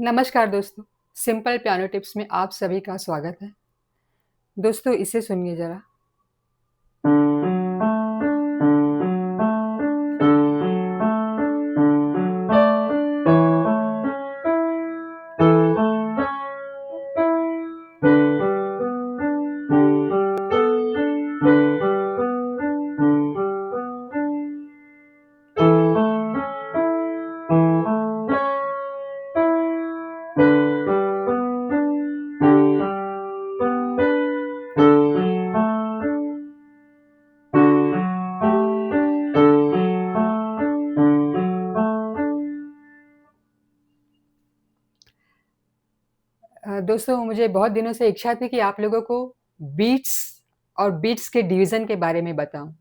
नमस्कार दोस्तों, simple piano tips में आप सभी का स्वागत है। दोस्तों इसे सुनिए ज़रा। दोस्तों मुझे बहुत दिनों से इच्छा थी कि आप लोगों को बीट्स और बीट्स के डिवीज़न के बारे में बताऊँ।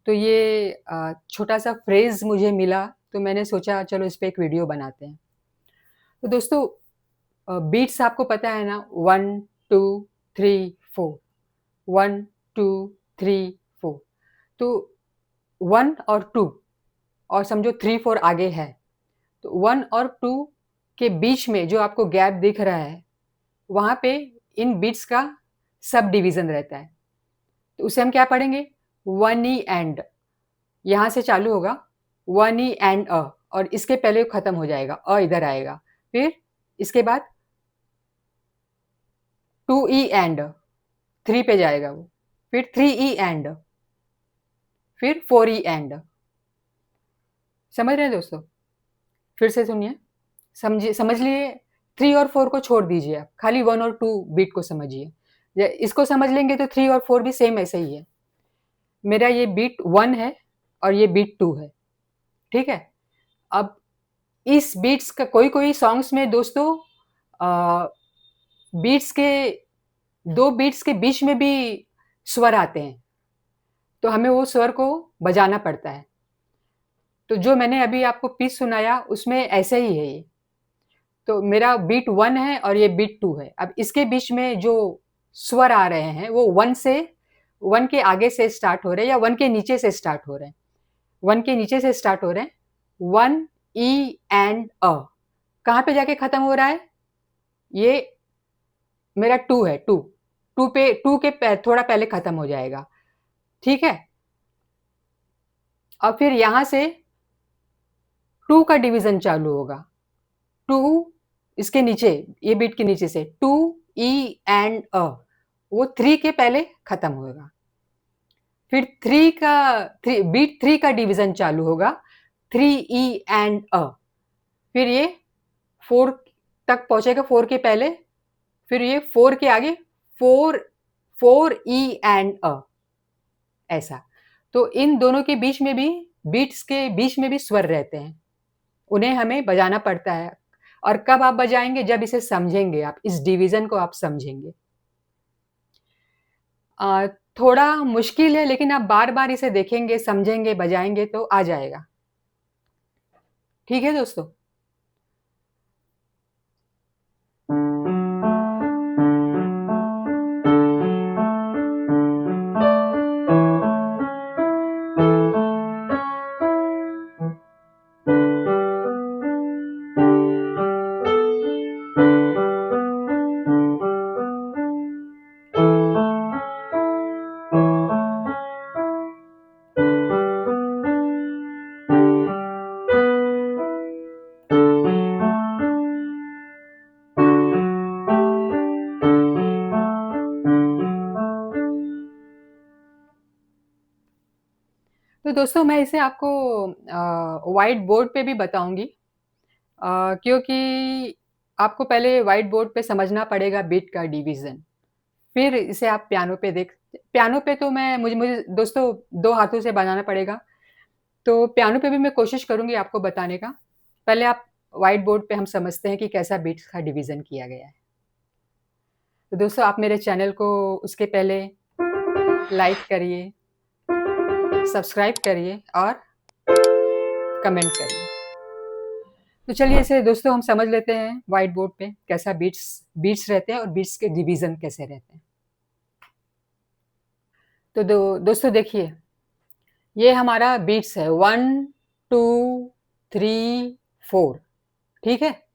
तो ये छोटा-सा फ्रेज़ मुझे मिला, तो मैंने सोचा चलो इस पे एक वीडियो बनाते हैं। तो दोस्तों बीट्स आपको पता है ना 1, 2, 3, 4 1, 2, 3, 4 तो 1 और 2 और समझो 3, 4 आगे है। तो 1 और 2 के बीच में जो आपको गैप दिख रहा है, वहाँ पे इन बीट्स का सब डिवीज़न रहता है। तो उसे हम क्या पढ़ेंगे? वन ई एंड, यहाँ से चालू होगा, वन ई एंड और इसके पहले खत्म हो जाएगा, इधर आएगा। फिर इसके बाद 2 ई एंड, 3 पे जाएगा वो। फिर 3 ई एंड, फिर 4 ई एंड। समझ रहे हैं दोस्तों? फिर से सुनिए, समझ लिए। 3 और 4 को छोड़ दीजिए आप, खाली 1 और 2 बीट को समझिए। इसको समझ लेंगे तो 3 और 4 भी सेम ऐसे ही है। मेरा ये बीट 1 है और ये बीट 2 है, ठीक है? अब इस बीट्स का कोई-कोई सॉन्ग्स में दोस्तों बीट्स के 2 बीट्स के बीच में भी स्वर आते हैं, तो हमें वो स्वर को बजाना पड़ता है। तो जो मैंने अभी आपको पीस सुनाया उसमें ऐसे ही है ये। तो मेरा बीट 1 है और ये बीट 2 है। अब इसके बीच में जो स्वर आ रहे हैं वो 1 के आगे से स्टार्ट हो रहे हैं या 1 के नीचे से स्टार्ट हो रहे हैं। 1 के नीचे से स्टार्ट हो रहे हैं। 1 ई एंड कहाँ पे जाके खत्म हो रहा है? ये मेरा 2 है, 2 2 पे 2 के थोड़ा पहले खत्म हो जाएगा, ठीक है? और फिर यहाँ से 2 का डिवीज़न चालू होगा। 2 इसके नीचे, ये बीट के नीचे से 2 ई एंड वो 3 के पहले खत्म होगा। फिर 3 का 3 का डिवीज़न चालू होगा, 3 ई एंड फिर ये 4 तक पहुँचेगा, 4 के पहले। फिर ये 4 के आगे 4 4 ई एंड ऐसा। तो इन दोनों के बीच में भी, बीट्स के बीच में भी स्वर रहते हैं। उन्हें हमें बजाना पड़ता है। और कब आप बजाएँगे? जब इसे समझेंगे आप, इस डिवीज़न को आप समझेंगे। अ, थोड़ा मुश्किल है लेकिन आप बार-बार इसे देखेंगे, समझेंगे, बजाएँगे तो आ जाएगा। ठीक है दोस्तों? तो दोस्तों मैं इसे आपको व्हाइट बोर्ड पे भी बताऊँगी, क्योंकि आपको पहले व्हाइट बोर्ड पे समझना पड़ेगा बीट का डिवीज़न। फिर इसे आप पियानो पे तो मैं मुझे मुझे दोस्तों 2 हाथों से बजाना पड़ेगा, तो पियानो पे भी मैं कोशिश करूँगी आपको बताने का। पहले आप व्हाइट बोर्ड पे हम समझते हैं कि कैसा बीट्स का डिवीज़न किया गया है। तो दोस्तों आप मेरे चैनल को उसके पहले लाइक करिए, सब्सक्राइब करिए और कमेंट करिए। तो चलिए इसे दोस्तों हम समझ लेते हैं व्हाइट बोर्ड पे कैसा बीट्स बीट्स रहते हैं और बीट्स के डिवीज़न कैसे रहते हैं। तो दोस्तों देखिए, ये हमारा बीट्स है 1, 2, 3, 4, ठीक है?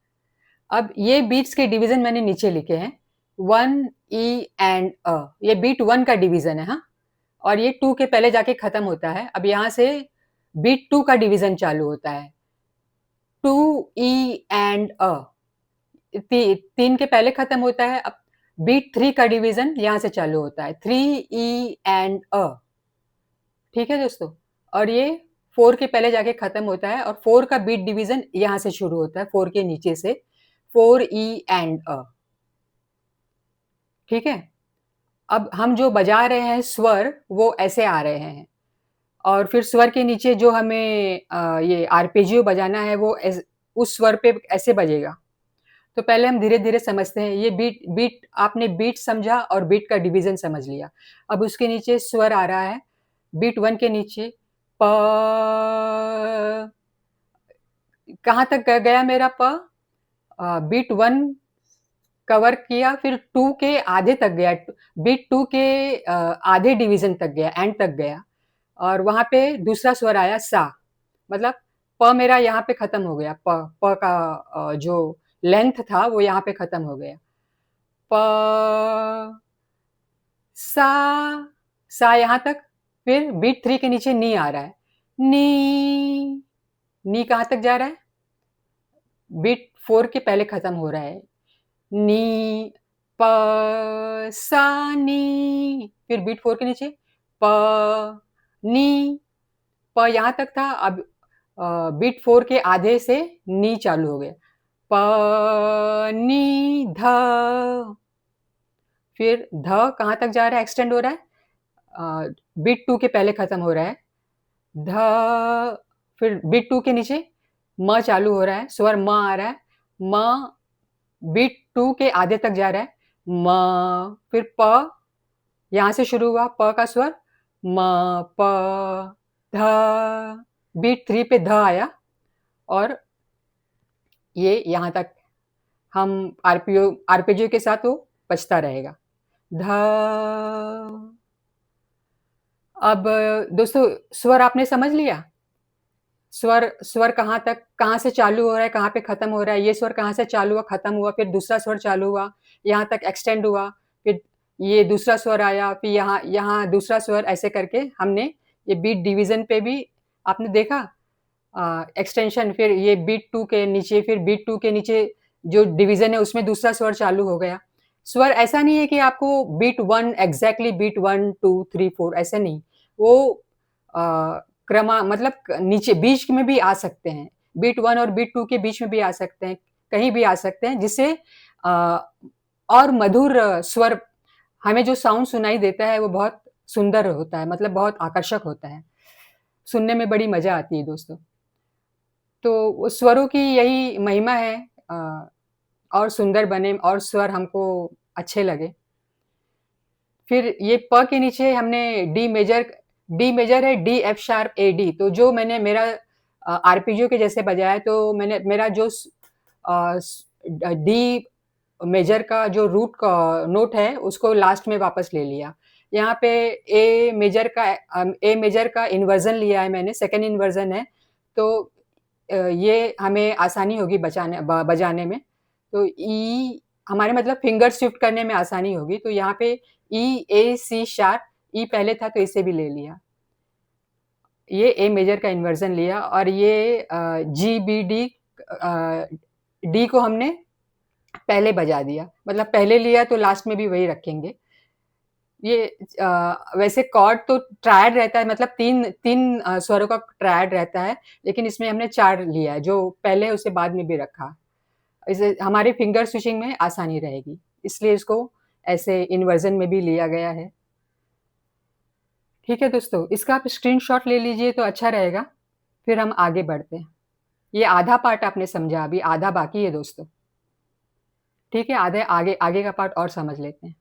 अब ये बीट्स के डिवीजन मैंने नीचे लिखे हैं, 1 ई एंड अ, ये बीट 1 का डिवीजन है, हाँ, और ये 2 के पहले जाके खत्म होता है। अब यहाँ से बीट 2 का डिवीजन चालू होता है, 2 ई एंड अ, 3 के पहले खत्म होता है। अब बीट 3 का डिवीजन यहाँ से चालू होता है, 3 ई एंड अ, ठीक है दोस्तों। और ये 4 के पहले जाके खत्म होता है और 4 का बीट डिवीजन यहाँ से शुरू होता है, 4 के नीचे से, 4 ई एंड अ, ठीक है। अब हम जो बजा रहे हैं स्वर, वो ऐसे आ रहे हैं, और फिर स्वर के नीचे जो हमें ये आर्पेजियो बजाना है वो उस स्वर पे ऐसे बजेगा। तो पहले हम धीरे-धीरे समझते हैं। ये बीट बीट आपने बीट समझा और बीट का डिवीज़न समझ लिया। अब उसके नीचे स्वर आ रहा है, बीट 1 के नीचे प, कहाँ तक गया मेरा प? बीट 1 कवर किया, फिर 2 के आधे तक गया, बीट 2 के आधे डिवीज़न तक गया, एंड तक गया, और वहाँ पे दूसरा स्वर आया सा, मतलब प मेरा यहाँ पे खत्म हो गया, प का जो लेंथ था वो यहाँ पे खत्म हो गया। प, सा, सा यहाँ तक, फिर बीट 3 के नीचे नी आ रहा है, नी कहाँ तक जा रहा है? बीट 4 के पहले खत्म हो रहा है, नी, प, सा, नी, फिर बीट 4 के नीचे प, नी, प यहाँ तक था। अब बीट 4 के आधे से नी चालू हो गया, प, नी, ध, फिर ध कहाँ तक जा रहा है, एक्सटेंड हो रहा है, बीट 2 के पहले खत्म हो रहा है, ध, फिर बीट 2 के नीचे म चालू हो रहा है, स्वर म आ रहा है, म बीट 2 के आधे तक जा रहा है, म, फिर प, यहाँ से शुरू हुआ प का स्वर, म, प, ध, बीट 3 पे ध आया, और ये यहाँ तक हम आरपेजियो के साथ वो बजता रहेगा, ध। अब दोस्तों स्वर आपने समझ लिया? स्वर स्वर कहाँ से चालू हो रहा है, कहाँ पे खत्म हो रहा है, ये स्वर कहाँ से चालू हुआ, खत्म हुआ, फिर दूसरा स्वर चालू हुआ, यहाँ तक एक्सटेंड हुआ, फिर ये दूसरा स्वर आया, फिर यहाँ यहाँ दूसरा स्वर, ऐसे करके हमने ये बीट डिवीजन पे भी आपने देखा एक्सटेंशन, फिर ये बीट 2 के नीचे, फिर बीट 2 के नीचे जो डिवीजन है उसमें दूसरा स्वर चालू हो गया। स्वर ऐसा नहीं है कि आपको बीट 1 एग्जैक्टली बीट 1 2 3 4 ऐसे नहीं, वो क्रमा मतलब नीचे बीच में भी आ सकते हैं, बीट 1 और बीट 2 के बीच में भी आ सकते हैं, कहीं भी आ सकते हैं, जिससे और मधुर स्वर, हमें जो साउंड सुनाई देता है वो बहुत सुंदर होता है, मतलब बहुत आकर्षक होता है, सुनने में बड़ी मजा आती है दोस्तों। तो स्वरों की यही महिमा है, और सुंदर बने और स्वर हमको अच्छे लगे। फिर ये प के नीचे हमने डी मेजर है, D F sharp A D, तो जो मैंने मेरा आरपीजियो के जैसे बजाया, तो मैंने मेरा जो डी मेजर का जो रूट का नोट है उसको लास्ट में वापस ले लिया। यहाँ पे ए मेजर का इन्वर्जन लिया है मैंने, सेकंड इन्वर्जन है, तो ये हमें आसानी होगी बजाने में। तो ई हमारे मतलब फिंगर शिफ्ट करने में आसानी होगी, तो यहाँ पे ई ए सी शार्प, ई पहले था तो इसे भी ले लिया, ये ए मेजर का इन्वर्जन लिया, और ये जी बी डी, डी को हमने पहले बजा दिया, मतलब पहले लिया तो लास्ट में भी वही रखेंगे। ये वैसे कॉर्ड तो ट्रायड रहता है, मतलब तीन तीन स्वरों का ट्रायड रहता है, लेकिन इसमें हमने 4 लिया है, जो पहले है उसे बाद में भी रखा। इसे हमारे फिंगर स्विचिंग में आसानी रहेगी, इसलिए इसको ऐसे इन्वर्जन में भी लिया गया है। ठीक है दोस्तों, इसका आप स्क्रीनशॉट ले लीजिए तो अच्छा रहेगा, फिर हम आगे बढ़ते हैं। ये आधा पार्ट आपने समझा, अभी आधा बाकी है दोस्तों। ठीक है, आधे आगे आगे का पार्ट और समझ लेते हैं।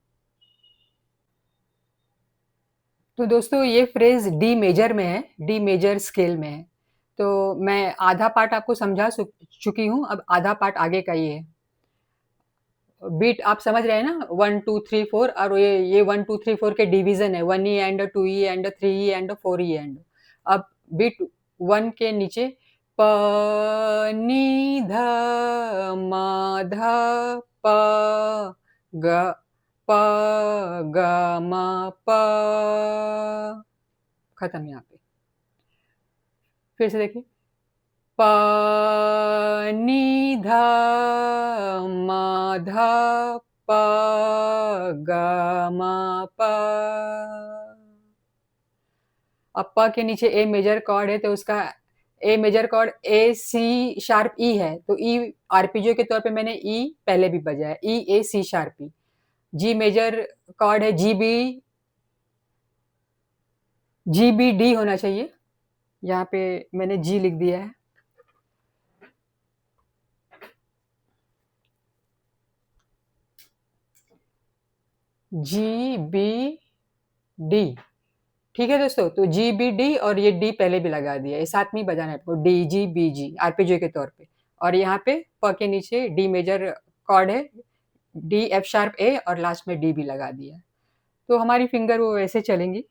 तो दोस्तों ये फ्रेज़ डी मेजर में है, डी मेजर स्केल में है। तो मैं आधा पार्ट आपको समझा चुकी हूँ, अब आधा पार्ट आगे का ये है। बीट आप समझ रहे हैं ना, 1 2 3 4, और ये 1 2 3 4 के डिवीजन है, 1 E and 2 E and 3 E and 4 E and. अब बीट 1 के नीचे प नी ध म ध प ग प ग म प। खत्म यहाँ पे। फिर से देखिए। प नी ध म ध प ग म प। अब प के नीचे ए मेजर कॉर्ड है तो उसका A major chord A C sharp E है तो ई आरपीजियो के तौर पे मैंने ई पहले भी बजाया ई ए सी शार्प ई। जी मेजर कॉर्ड है जी बी डी होना चाहिए। यहाँ पे मैंने जी लिख दिया है। G B D. ठीक है दोस्तों, तो जी बी डी और ये डी पहले भी लगा दिया, ये साथ में ही बजाना है आपको, डी जी बी जी आरपीजियो के तौर पे। और यहाँ पे प के नीचे डी मेजर कॉर्ड है, डी एफ शार्प ए और लास्ट में डी भी लगा दिया। तो हमारी फिंगर वो वैसे चलेंगी।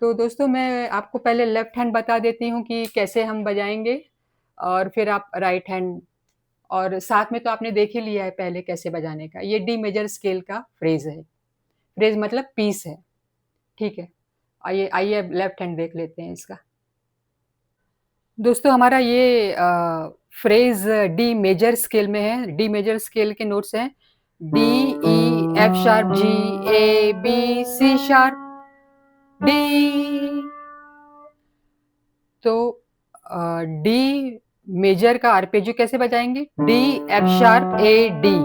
तो दोस्तों मैं आपको पहले लेफ्ट हैंड बता देती हूँ कि कैसे हम बजाएंगे और फिर आप राइट हैंड, और साथ में तो आपने देख ही लिया है पहले कैसे बजाने का। ये डी मेजर स्केल का फ्रेज है, फ्रेज मतलब पीस है। ठीक है, आइए आइए अब लेफ्ट हैंड देख लेते हैं इसका। दोस्तों हमारा ये फ्रेज डी मेजर स्केल में है। डी मेजर स्केल के नोट्स हैं D E F sharp G A B C sharp D. तो डी मेजर का आरपेजियो कैसे बजाएंगे, D F sharp A D.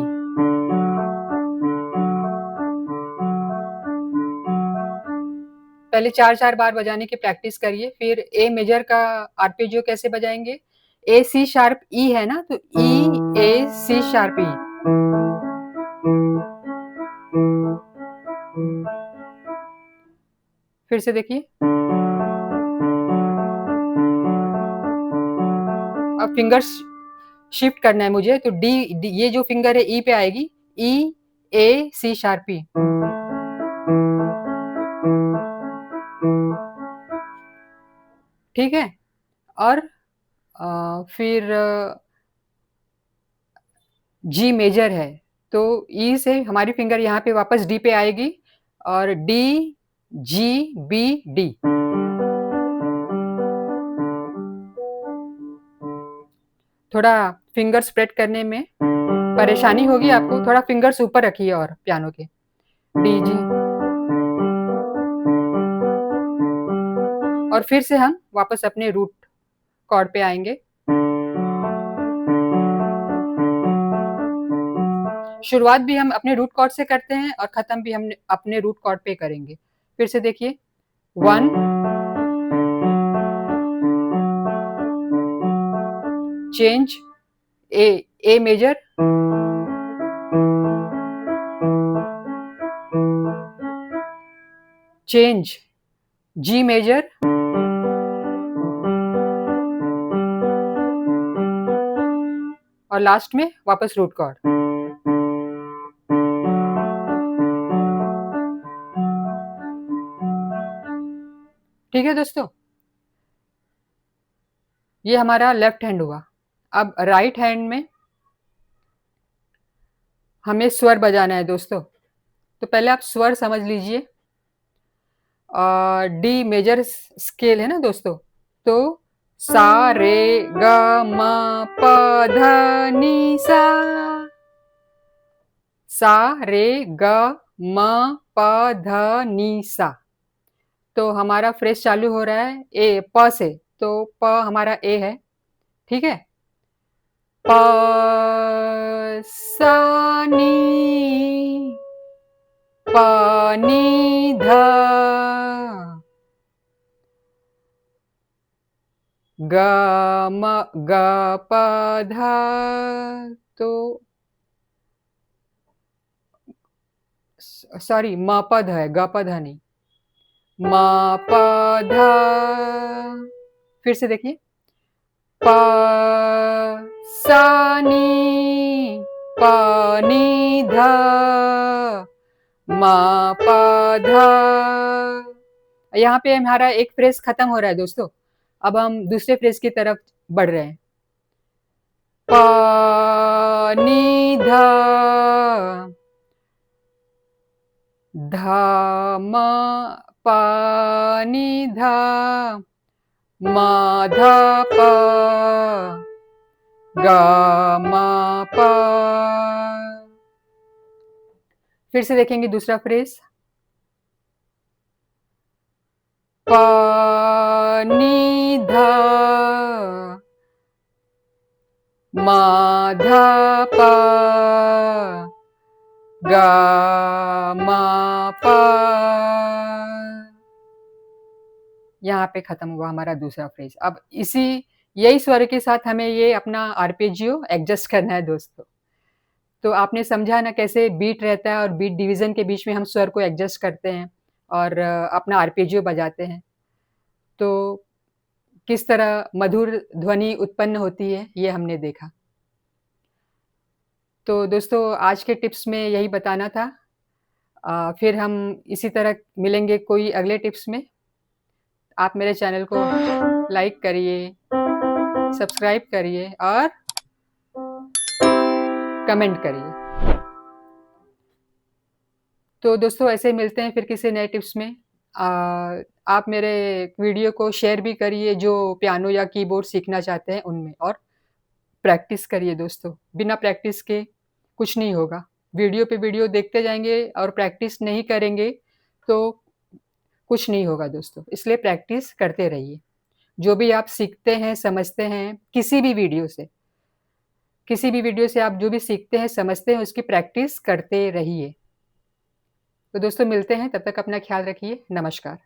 पहले 4-4 बार बजाने की प्रैक्टिस करिए। फिर ए मेजर का आरपेजियो कैसे बजाएंगे, ए सी शार्प ई है ना, तो ई ए सी शार्प ई। फिर से देखिए। अब फिंगर्स शिफ्ट करना है मुझे, तो डी ये जो फिंगर है ई पे आएगी, ई ए सी शार्प ई। ठीक है, और फिर जी मेजर है तो ई से हमारी फिंगर यहाँ पे वापस डी पे आएगी और डी जी बी डी। थोड़ा फिंगर स्प्रेड करने में परेशानी होगी आपको, थोड़ा फिंगर्स ऊपर रखिए और पियानो के, डी जी। और फिर से हम वापस अपने रूट कॉर्ड पे आएंगे। शुरुआत भी हम अपने रूट कॉर्ड से करते हैं और खत्म भी हम अपने रूट कॉर्ड पे करेंगे। फिर से देखिए, 1 चेंज ए मेजर, चेंज जी मेजर, और लास्ट में वापस रूट कॉर्ड। ठीक है दोस्तों, ये हमारा लेफ्ट हैंड हुआ। अब राइट हैंड में हमें स्वर बजाना है दोस्तों। तो पहले आप स्वर समझ लीजिए। डी मेजर स्केल है ना दोस्तों, तो सा रे ग म प ध नी सा, सा रे ग म प ध नी सा। तो हमारा फ्रेज चालू हो रहा है ए प से, तो प हमारा ए है। ठीक है, प सा नी प नी ध ग म ग प ध। तो सॉरी म प ध है, ग प ध नहीं, म प ध। फिर से देखिए, प सा नी प नी ध म प ध। यहाँ पे हमारा एक फ्रेज खत्म हो रहा है दोस्तों। अब हम दूसरे फ्रेज़ की तरफ बढ़ रहे हैं। प नि ध ध म प नि ध म ध प ग म प। फिर से देखेंगे दूसरा फ्रेज़। प नि ध म ध प ग म प। यहाँ पे खत्म हुआ हमारा दूसरा फ्रेज़। अब यही स्वर के साथ हमें ये अपना आर्पेजियो एडजस्ट करना है दोस्तों। तो आपने समझा ना कैसे बीट रहता है और बीट डिवीज़न के बीच में हम स्वर को एडजस्ट करते हैं और अपना आर्पेजियो बजाते हैं। तो किस तरह मधुर ध्वनि उत्पन्न होती है, ये हमने देखा। तो दोस्तों आज के टिप्स में यही बताना था। फिर हम इसी तरह मिलेंगे कोई अगले टिप्स में। आप मेरे चैनल को लाइक करिए, सब्सक्राइब करिए और कमेंट करिए। तो दोस्तों ऐसे ही मिलते हैं फिर किसी नए टिप्स में। आप मेरे वीडियो को शेयर भी करिए जो पियानो या कीबोर्ड सीखना चाहते हैं उनमें, और प्रैक्टिस करिए दोस्तों। बिना प्रैक्टिस के कुछ नहीं होगा। वीडियो पे वीडियो देखते जाएँगे और प्रैक्टिस नहीं करेंगे तो कुछ नहीं होगा दोस्तों। इसलिए प्रैक्टिस करते रहिए। जो भी आप सीखते हैं, समझते हैं किसी भी वीडियो से आप जो भी सीखते हैं, समझते हैं, उसकी प्रैक्टिस करते रहिए। तो दोस्तों मिलते हैं, तब तक अपना ख्याल रखिए। नमस्कार।